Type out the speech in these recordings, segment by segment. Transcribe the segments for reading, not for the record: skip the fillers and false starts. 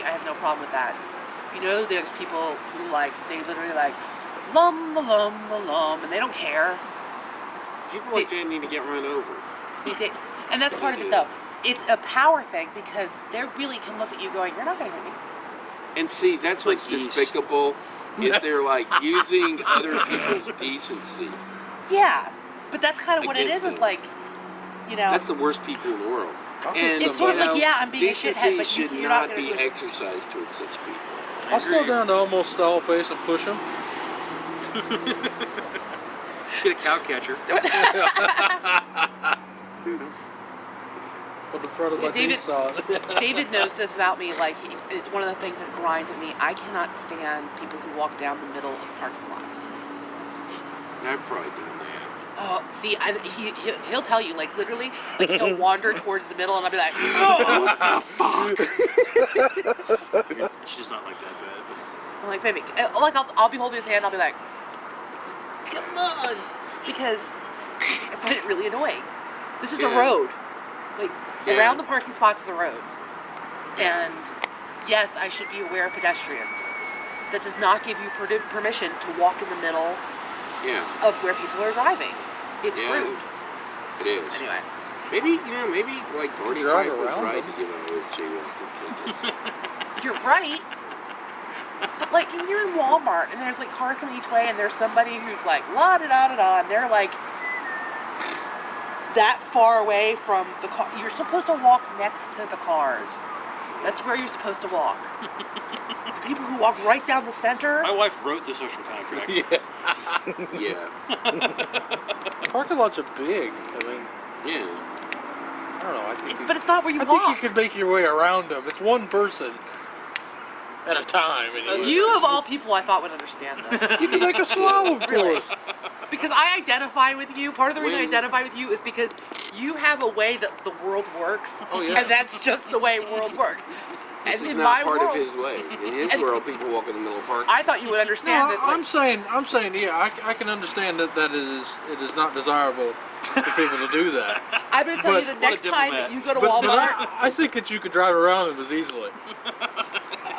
I have no problem with that. You know, there's people who they literally lum, and they don't care. People like that need to get run over. And that's part of it, though. It's a power thing because they really can look at you going, you're not going to hit me. And see, that's what's despicable. If they're using other people's decency. Yeah, but that's kind of what it is. Is that's the worst people in the world. And it's sort of I'm being a shithead, but should you're not not be exercised towards such people. I'll slow down to almost stall pace and push them. Get a cow catcher. On the front of my Nissan. David knows this about me. It's one of the things that grinds at me. I cannot stand people who walk down the middle of parking lots. I've probably done that. Oh, see, he'll tell you, literally, he'll wander towards the middle, and I'll be like, oh, what the fuck? She's not like that bad. I'm like, baby, I'll be holding his hand, I'll be like, come on, because I find it really annoying. This is a road. Around the parking spots is a road. And, yes, I should be aware of pedestrians. That does not give you permission to walk in the middle of where people are driving. It's rude. It is. Anyway. Maybe Barney Fife was right to give out with serious You're right. But you're in Walmart and there's cars coming each way and there's somebody who's la-da-da-da-da and they're that far away from the car. You're supposed to walk next to the cars. That's where you're supposed to walk. The people who walk right down the center. My wife wrote the social contract. Yeah. Parking lots are big. I mean, I don't know. But it's not where you walk. I think you can make your way around them. It's one person at a time. You of all people I thought would understand this. You can make a slalom course. Because I identify with you. Part of the reason I identify with you is because you have a way that the world works. Oh, yeah. And that's just the way the world works. This and is in not my part world, of his way. In his world, people walk in the middle of park. I thought you would understand that. I'm saying, I can understand that it is not desirable for people to do that. I'm going to tell you the next time that you go to Walmart. I think that you could drive around them as easily.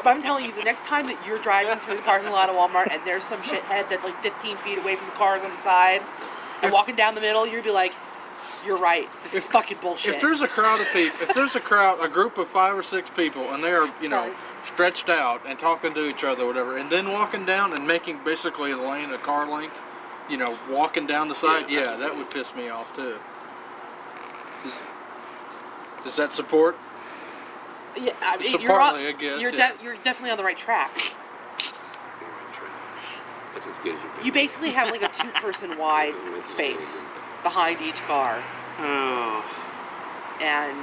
But I'm telling you, the next time that you're driving through the parking lot of Walmart and there's some shithead that's 15 feet away from the cars on the side and walking down the middle, you'll be like, you're right. This is fucking bullshit. If there's a crowd of people, a group of 5 or 6 people, and they're, stretched out and talking to each other or whatever, and then walking down and making basically a lane a car length, walking down the side, that would piss me off too. Does that support? Yeah, I mean, I guess. You're definitely on the right track. That's as good as you can. You basically have a 2-person wide space behind each car. Oh. And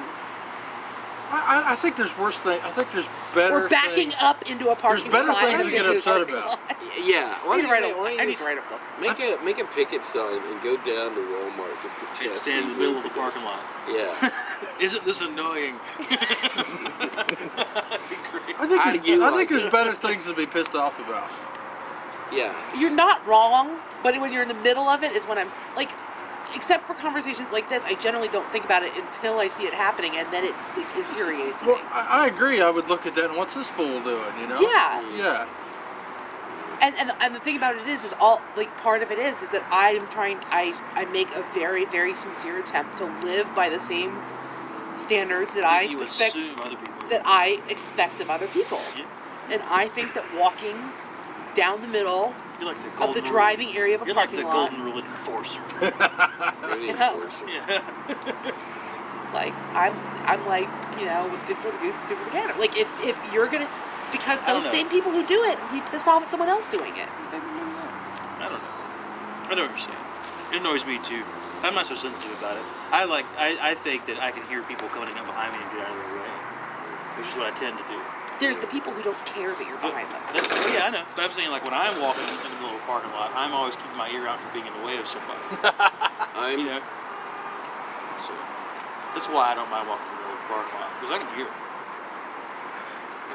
I think there's worse things. I think there's better. We're backing up into a parking spot. There's better things to get upset about. Yeah. I need to write a book. Make a picket sign and go down to Walmart to protest. And stand in the middle of the parking lot. Yeah. Isn't this annoying? I think there's better things to be pissed off about. Yeah. You're not wrong, but when you're in the middle of it is when I'm except for conversations like this, I generally don't think about it until I see it happening, and then it infuriates me. Well, I agree. I would look at that and what's this fool doing? Yeah. Yeah. And the thing about it is all part of it is that I make a very, very sincere attempt to live by the same standards that I expect of other people. Yeah. And I think that walking down the middle of the driving area of a parking lot. You're like the golden rule enforcer. I'm what's good for the goose is good for the gander. If you're gonna, because those same people who do it will be pissed off at someone else doing it. I don't know. I know what you're saying. It annoys me too. I'm not so sensitive about it. I think that I can hear people coming up behind me and get out of their way, which is what I tend to do. There's the people who don't care that you're behind them. Yeah, I know. But I'm saying, when I'm walking in the middle of a parking lot, I'm always keeping my ear out for being in the way of somebody. So that's why I don't mind walking in the middle of a parking lot, because I can hear it.